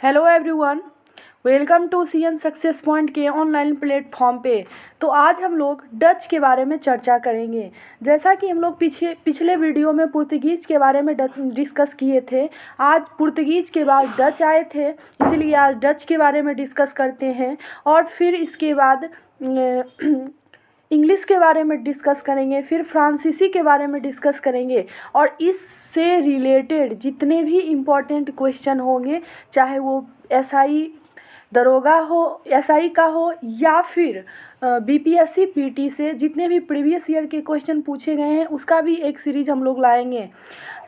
Hello everyone, welcome to CN success point के online platform पे। तो आज हम लोग डच के बारे में चर्चा करेंगे। जैसा कि हम लोग पिछले वीडियो में पुर्तगीज़ के बारे में डिस्कस किए थे। आज पुर्तगीज़ के बाद डच आए थे, इसीलिए आज डच के बारे में डिस्कस करते हैं। और फिर इसके बाद इंग्लिश के बारे में डिस्कस करेंगे, फिर फ्रांसीसी के बारे में डिस्कस करेंगे। और इससे रिलेटेड जितने भी इम्पोर्टेंट क्वेश्चन होंगे, चाहे वो एसआई दरोगा हो, एसआई का हो, या फिर बीपीएससी पीटी से जितने भी प्रीवियस ईयर के क्वेश्चन पूछे गए हैं, उसका भी एक सीरीज हम लोग लाएंगे।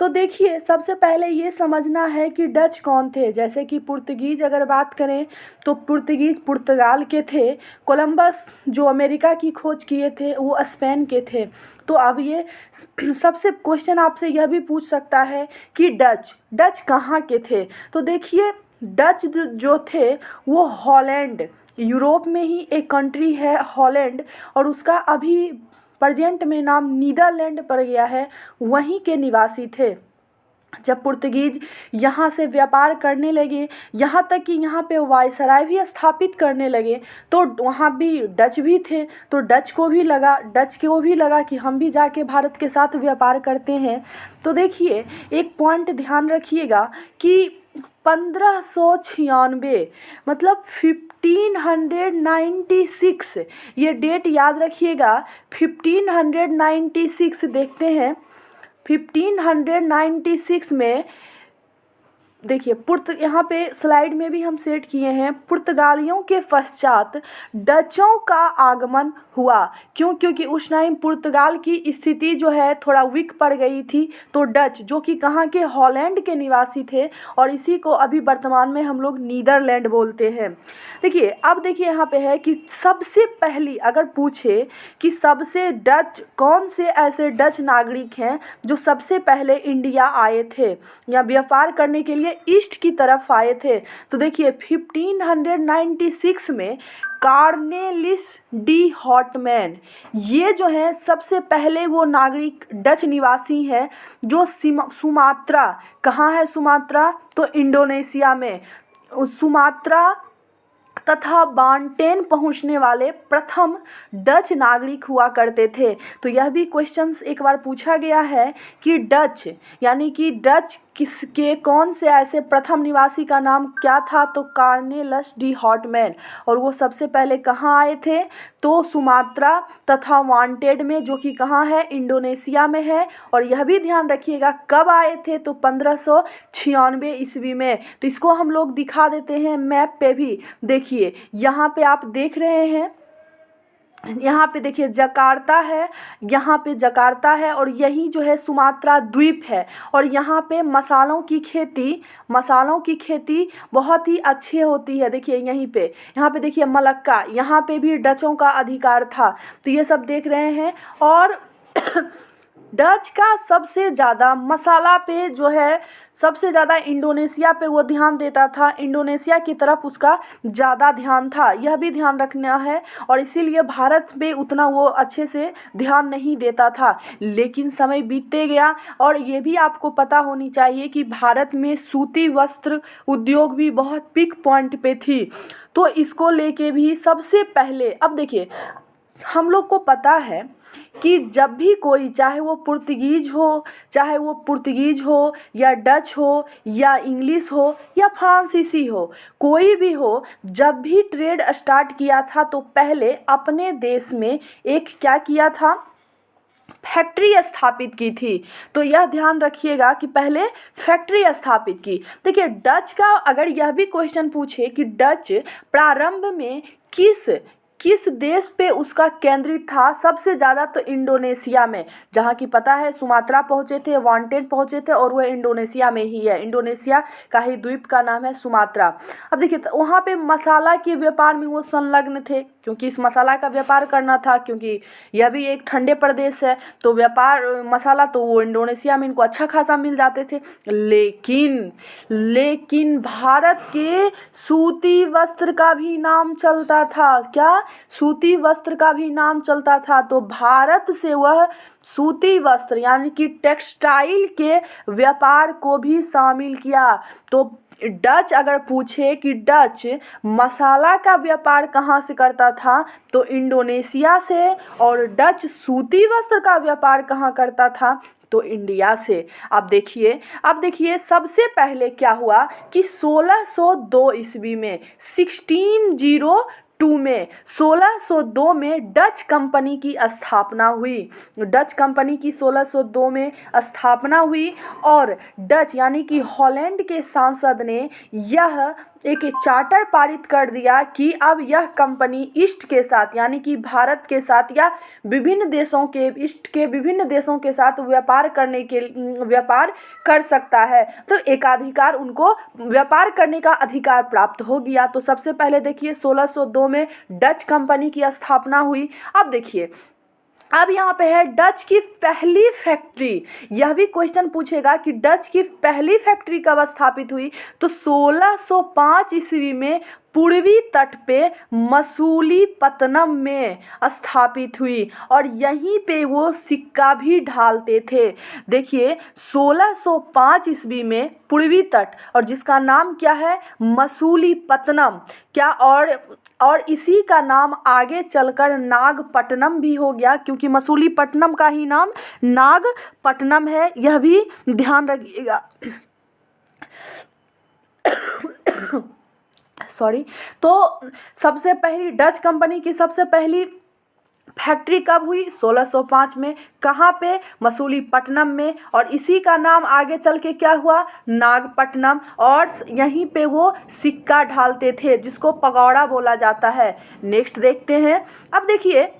तो देखिए, सबसे पहले ये समझना है कि डच कौन थे। जैसे कि पुर्तगीज अगर बात करें तो पुर्तगीज पुर्तगाल के थे। कोलंबस जो अमेरिका की खोज किए थे वो स्पेन के थे। तो अब ये सबसे क्वेश्चन आपसे यह भी पूछ सकता है कि डच कहाँ के थे। तो देखिए, डच जो थे वो हॉलैंड, यूरोप में ही एक कंट्री है हॉलैंड, और उसका अभी प्रेजेंट में नाम नीदरलैंड पड़ गया है, वहीं के निवासी थे। जब पुर्तगीज यहाँ से व्यापार करने लगे, यहाँ तक कि यहाँ पे वायसराय भी स्थापित करने लगे, तो वहाँ भी डच भी थे। तो डच को भी लगा कि हम भी जाके भारत के साथ व्यापार करते हैं। तो देखिए, एक पॉइंट ध्यान रखिएगा कि 1596 मतलब 1596, ये डेट याद रखिएगा। 1596 देखते हैं। 1596 में देखिए, यहाँ पे स्लाइड में भी हम सेट किए हैं, पुर्तगालियों के पश्चात डचों का आगमन हुआ। क्योंकि उस टाइम पुर्तगाल की स्थिति जो है थोड़ा वीक पड़ गई थी। तो डच जो कि कहाँ के, हॉलैंड के निवासी थे, और इसी को अभी वर्तमान में हम लोग नीदरलैंड बोलते हैं। देखिए, अब देखिए यहाँ पे है कि सबसे पहली अगर पूछे कि सबसे डच कौन से ऐसे डच नागरिक हैं जो सबसे पहले इंडिया आए थे या व्यापार करने के लिए ईस्ट की तरफ आए थे, तो देखिए 1596 में कार्नेलिस डी हॉटमैन, ये जो है सबसे पहले वो नागरिक डच निवासी हैं जो सुमात्रा, कहाँ है सुमात्रा, तो इंडोनेशिया में, सुमात्रा तथा बांटेन पहुंचने वाले प्रथम डच नागरिक हुआ करते थे। तो यह भी क्वेश्चंस एक बार पूछा गया है कि डच यानी कि डच किसके कौन से ऐसे प्रथम निवासी का नाम क्या था, तो कार्नेलस डी हॉटमैन। और वो सबसे पहले कहाँ आए थे, तो सुमात्रा तथा वांटेड में, जो कि कहाँ है, इंडोनेशिया में है। और यह भी ध्यान रखिएगा कब आए थे, तो 1596 ईस्वी में। तो इसको हम लोग दिखा देते हैं मैप पे भी। देखिए यहाँ पे आप देख रहे हैं, यहाँ पे देखिए जकार्ता है, यहाँ पे जकार्ता है, और यही जो है सुमात्रा द्वीप है। और यहाँ पे मसालों की खेती बहुत ही अच्छी होती है। देखिए यहाँ पे देखिए मलक्का, यहाँ पे भी डचों का अधिकार था। तो ये सब देख रहे हैं। और डच का सबसे ज़्यादा मसाला पे जो है, सबसे ज़्यादा इंडोनेशिया पे वो ध्यान देता था, इंडोनेशिया की तरफ उसका ज़्यादा ध्यान था, यह भी ध्यान रखना है। और इसीलिए भारत पे उतना वो अच्छे से ध्यान नहीं देता था। लेकिन समय बीतते गया, और ये भी आपको पता होनी चाहिए कि भारत में सूती वस्त्र उद्योग भी बहुत पीक पॉइंट पे थी। तो इसको लेके भी सबसे पहले, अब देखिए हम लोग को पता है कि जब भी कोई, चाहे वो पुर्तगीज हो या डच हो या इंग्लिश हो या फ्रांसीसी हो, कोई भी हो, जब भी ट्रेड स्टार्ट किया था तो पहले अपने देश में एक क्या किया था, फैक्ट्री स्थापित की थी। तो यह ध्यान रखिएगा कि पहले फैक्ट्री स्थापित की। देखिए डच का अगर यह भी क्वेश्चन पूछे कि डच प्रारंभ में किस देश पे उसका केंद्रित था, सबसे ज़्यादा तो इंडोनेशिया में, जहाँ की पता है सुमात्रा पहुँचे थे, वांटेड पहुँचे थे, और वह इंडोनेशिया में ही है। इंडोनेशिया का ही द्वीप का नाम है सुमात्रा। अब देखिए वहाँ पे मसाला के व्यापार में वो संलग्न थे, क्योंकि इस मसाला का व्यापार करना था, क्योंकि यह भी एक ठंडे प्रदेश है। तो व्यापार मसाला तो वो इंडोनेशिया में इनको अच्छा खासा मिल जाते थे। लेकिन भारत के सूती वस्त्र का भी नाम चलता था। क्या, सूती वस्त्र का भी नाम चलता था। तो भारत से वह सूती वस्त्र यानी कि टेक्सटाइल के व्यापार को भी शामिल किया। तो डच अगर पूछे कि डच मसाला का व्यापार कहाँ से करता था तो इंडोनेशिया से, और डच सूती वस्त्र का व्यापार कहाँ करता था तो इंडिया से। अब देखिए सबसे पहले क्या हुआ कि 1602 ईस्वी में 1602 में 1602 में डच कंपनी की स्थापना हुई। डच कंपनी की 1602 में स्थापना हुई और डच यानी कि हॉलैंड के सांसद ने यह एक चार्टर पारित कर दिया कि अब यह कंपनी ईस्ट के साथ यानी कि भारत के साथ या विभिन्न देशों के ईस्ट के विभिन्न देशों के साथ व्यापार कर सकता है। तो एकाधिकार उनको व्यापार करने का अधिकार प्राप्त हो गया। तो सबसे पहले देखिए 1602 में डच कंपनी की स्थापना हुई। अब देखिए अब यहाँ पे है डच की पहली फैक्ट्री। यह भी क्वेश्चन पूछेगा कि डच की पहली फैक्ट्री कब स्थापित हुई तो 1605 ईस्वी में पूर्वी तट पे मसूलीपट्टनम में स्थापित हुई और यहीं पे वो सिक्का भी ढालते थे। देखिए 1605 ईस्वी में पूर्वी तट और जिसका नाम क्या है मसूलीपट्टनम, क्या और इसी का नाम आगे चलकर नागपट्टनम भी हो गया क्योंकि मसूलीपट्टनम का ही नाम नागपट्टनम है, यह भी ध्यान रखिएगा। सॉरी। तो सबसे पहली डच कंपनी की सबसे पहली फैक्ट्री कब हुई 1605 में, कहाँ पे मसूलीपट्टनम में, और इसी का नाम आगे चल के क्या हुआ नागपट्टनम, और यहीं पे वो सिक्का ढालते थे जिसको पगौड़ा बोला जाता है। नेक्स्ट देखते हैं। अब देखिए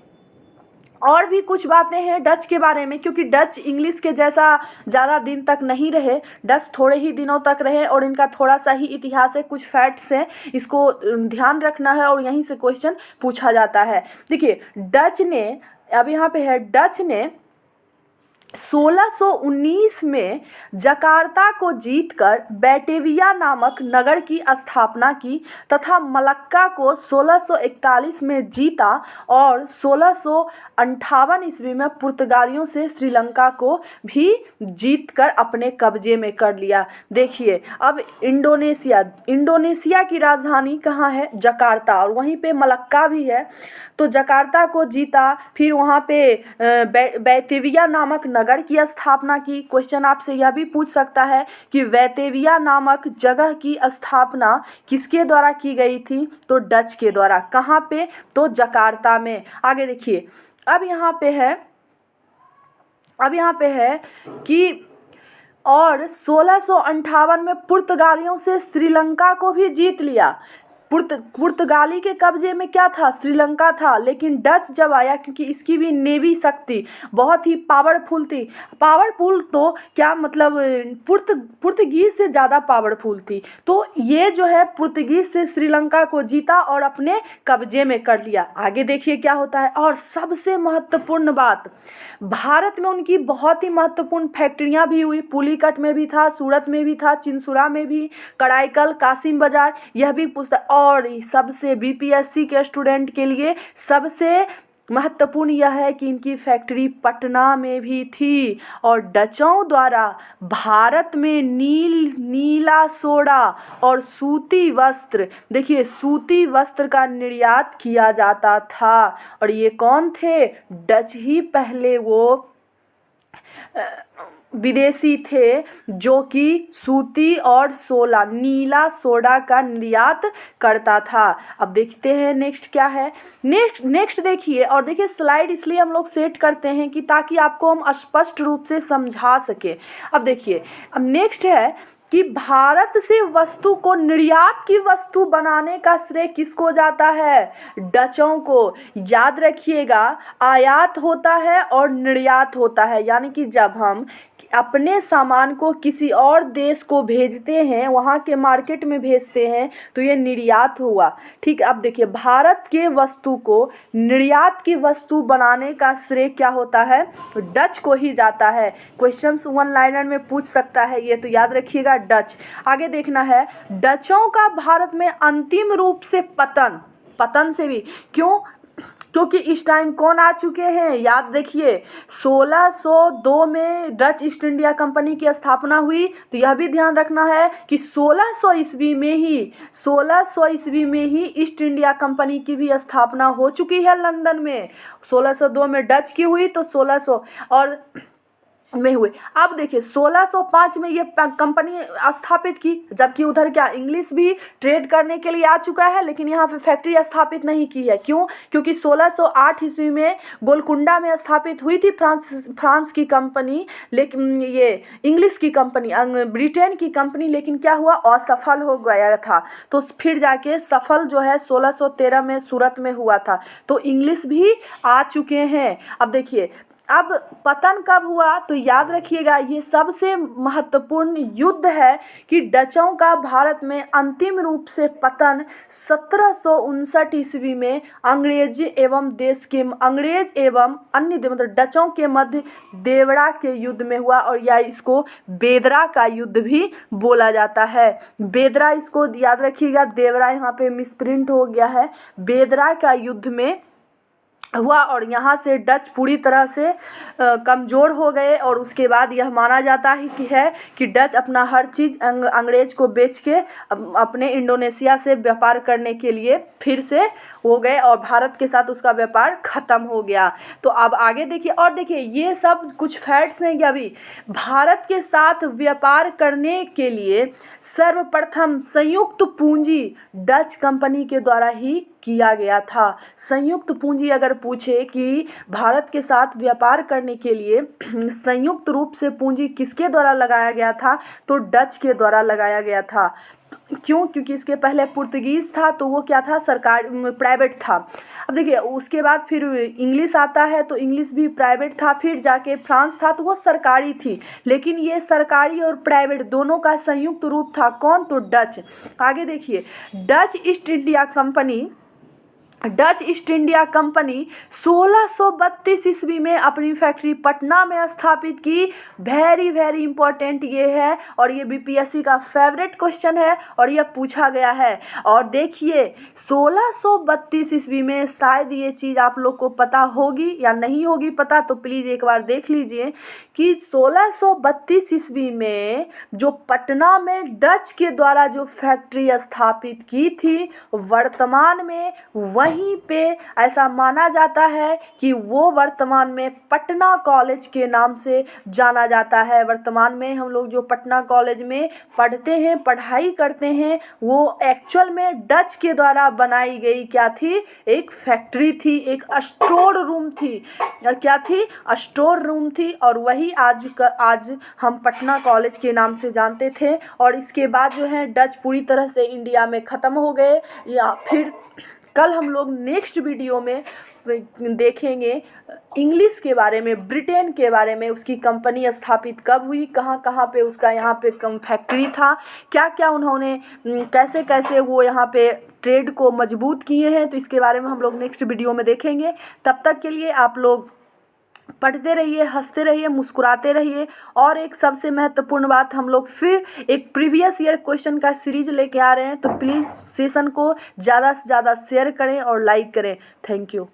और भी कुछ बातें हैं डच के बारे में क्योंकि डच इंग्लिश के जैसा ज़्यादा दिन तक नहीं रहे, डच थोड़े ही दिनों तक रहे और इनका थोड़ा सा ही इतिहास है, कुछ फैक्ट्स हैं, इसको ध्यान रखना है और यहीं से क्वेश्चन पूछा जाता है। देखिए डच ने अब यहाँ पे है डच ने 1619 में जकार्ता को जीतकर बैटेविया नामक नगर की स्थापना की तथा मलक्का को 1641 में जीता और 1658 ईस्वी में पुर्तगालियों से श्रीलंका को भी जीतकर अपने कब्जे में कर लिया। देखिए अब इंडोनेशिया की राजधानी कहाँ है जकार्ता और वहीं पे मलक्का भी है। तो जकार्ता को जीता, फिर वहाँ पे बैतेविया नामक नगर की स्थापना की। क्वेश्चन आपसे यह भी पूछ सकता है कि बैतेविया नामक जगह की स्थापना किसके द्वारा की गई थी तो डच के द्वारा। कहाँ पे तो जकार्ता में। आगे देखिए अब यहाँ पे है कि और 1658 में पुर्तगालियों से श्रीलंका को भी जीत लिया। पुर्तगाली के कब्जे में क्या था श्रीलंका था, लेकिन डच जब आया क्योंकि इसकी भी नेवी शक्ति बहुत ही पावरफुल थी। पावरफुल तो क्या मतलब पुर्तगीज से ज़्यादा पावरफुल थी। तो ये जो है पुर्तगीज से श्रीलंका को जीता और अपने कब्जे में कर लिया। आगे देखिए क्या होता है। और सबसे महत्वपूर्ण बात, भारत में उनकी बहुत ही महत्वपूर्ण फैक्ट्रियाँ भी हुई। पुलीकट में भी था, सूरत में भी था, चिंसुरा में भी, कराईकल, कासिम बाजार, यह भी पुस्तक। और सबसे बीपीएससी के स्टूडेंट के लिए सबसे महत्वपूर्ण यह है कि इनकी फैक्ट्री पटना में भी थी और डचों द्वारा भारत में नीला सोडा और सूती वस्त्र, देखिए सूती वस्त्र का निर्यात किया जाता था। और ये कौन थे डच ही पहले वो विदेशी थे जो कि सूती और नीला सोडा का निर्यात करता था। अब देखते हैं नेक्स्ट क्या है। नेक्स्ट देखिए, और देखिए स्लाइड इसलिए हम लोग सेट करते हैं कि ताकि आपको हम स्पष्ट रूप से समझा सके। अब देखिए अब नेक्स्ट है कि भारत से वस्तु को निर्यात की वस्तु बनाने का श्रेय किसको जाता है डचों को। याद रखिएगा आयात होता है और निर्यात होता है, यानी कि जब हम अपने सामान को किसी और देश को भेजते हैं, वहाँ के मार्केट में भेजते हैं तो ये निर्यात हुआ। ठीक, अब देखिए भारत के वस्तु को निर्यात की वस्तु बनाने का श्रेय क्या होता है डच को ही जाता है। क्वेश्चंस वन लाइनर में पूछ सकता है ये, तो याद रखिएगा डच। आगे देखना है डचों का भारत में अंतिम रूप से पतन से भी क्यों क्योंकि इस टाइम कौन आ चुके हैं, याद देखिए 1602 में डच ईस्ट इंडिया कंपनी की स्थापना हुई। तो यह भी ध्यान रखना है कि 1600 ईस्वी में ही ईस्ट इंडिया कंपनी की भी स्थापना हो चुकी है लंदन में। 1602 में डच की हुई तो 1600 और में हुए। अब देखिए 1605 में ये कंपनी स्थापित की, जबकि उधर क्या इंग्लिश भी ट्रेड करने के लिए आ चुका है, लेकिन यहाँ पे फैक्ट्री स्थापित नहीं की है। क्यों? क्योंकि 1608 ईस्वी में गोलकुंडा में स्थापित हुई थी फ्रांस की कंपनी, लेकिन ये इंग्लिश की कंपनी, ब्रिटेन की कंपनी, लेकिन क्या हुआ, असफल हो गया था। तो फिर जाके सफल जो है 1613 में सूरत में हुआ था। तो इंग्लिश भी आ चुके हैं। अब देखिए अब पतन कब हुआ, तो याद रखिएगा ये सबसे महत्वपूर्ण युद्ध है कि डचों का भारत में अंतिम रूप से पतन 1759 ईस्वी में अंग्रेज एवं अन्य मतलब डचों के मध्य देवरा के युद्ध में हुआ। और या इसको बेदरा का युद्ध भी बोला जाता है। बेदरा, इसको याद रखिएगा, देवरा यहाँ पे मिसप्रिंट हो गया है, बेदरा का युद्ध में हुआ। और यहाँ से डच पूरी तरह से कमज़ोर हो गए। और उसके बाद यह माना जाता है कि डच अपना हर चीज़ अंग्रेज को बेच के अपने इंडोनेशिया से व्यापार करने के लिए फिर से हो गए और भारत के साथ उसका व्यापार ख़त्म हो गया। तो अब आगे देखिए, और देखिए ये सब कुछ फैक्ट्स हैं कि अभी भारत के साथ व्यापार करने के लिए सर्वप्रथम संयुक्त पूंजी डच कंपनी के द्वारा ही किया गया था। संयुक्त पूंजी अगर पूछे कि भारत के साथ व्यापार करने के लिए संयुक्त रूप से पूंजी किसके द्वारा लगाया गया था, तो डच के द्वारा लगाया गया था। क्यों? क्योंकि इसके पहले पुर्तगीज था तो वो क्या था, सरकार प्राइवेट था। अब देखिए उसके बाद फिर इंग्लिश आता है तो इंग्लिश भी प्राइवेट था, फिर जाके फ्रांस था तो वो सरकारी थी। लेकिन ये सरकारी और प्राइवेट दोनों का संयुक्त रूप था। कौन? तो डच। आगे देखिए डच ईस्ट इंडिया कंपनी 1632 ईस्वी में अपनी फैक्ट्री पटना में स्थापित की। वेरी वेरी इंपॉर्टेंट ये है और ये बीपीएससी का फेवरेट क्वेश्चन है और ये पूछा गया है। और देखिए 1632 ईस्वी में, शायद ये चीज़ आप लोग को पता होगी या नहीं होगी पता, तो प्लीज़ एक बार देख लीजिए कि 1632 ईस्वी में जो पटना में डच के द्वारा जो फैक्ट्री स्थापित की थी, वर्तमान में वहीं पे ऐसा माना जाता है कि वो वर्तमान में पटना कॉलेज के नाम से जाना जाता है। वर्तमान में हम लोग जो पटना कॉलेज में पढ़ते हैं, पढ़ाई करते हैं, वो एक्चुअल में डच के द्वारा बनाई गई क्या थी, एक फैक्ट्री थी, एक स्टोर रूम थी। क्या थी? स्टोर रूम थी। और वही आज हम पटना कॉलेज के नाम से जानते थे। और इसके बाद जो है डच पूरी तरह से इंडिया में ख़त्म हो गए। या फिर कल हम लोग नेक्स्ट वीडियो में देखेंगे इंग्लिश के बारे में, ब्रिटेन के बारे में, उसकी कंपनी स्थापित कब हुई, कहाँ कहाँ पे उसका यहाँ पे फैक्ट्री था, क्या क्या उन्होंने कैसे कैसे वो यहाँ पे ट्रेड को मजबूत किए हैं। तो इसके बारे में हम लोग नेक्स्ट वीडियो में देखेंगे। तब तक के लिए आप लोग पढ़ते रहिए, हंसते रहिए, मुस्कुराते रहिए। और एक सबसे महत्वपूर्ण बात, हम लोग फिर एक प्रीवियस ईयर क्वेश्चन का सीरीज लेके आ रहे हैं, तो प्लीज़ सेशन को ज़्यादा से ज़्यादा शेयर करें और लाइक करें। Thank you.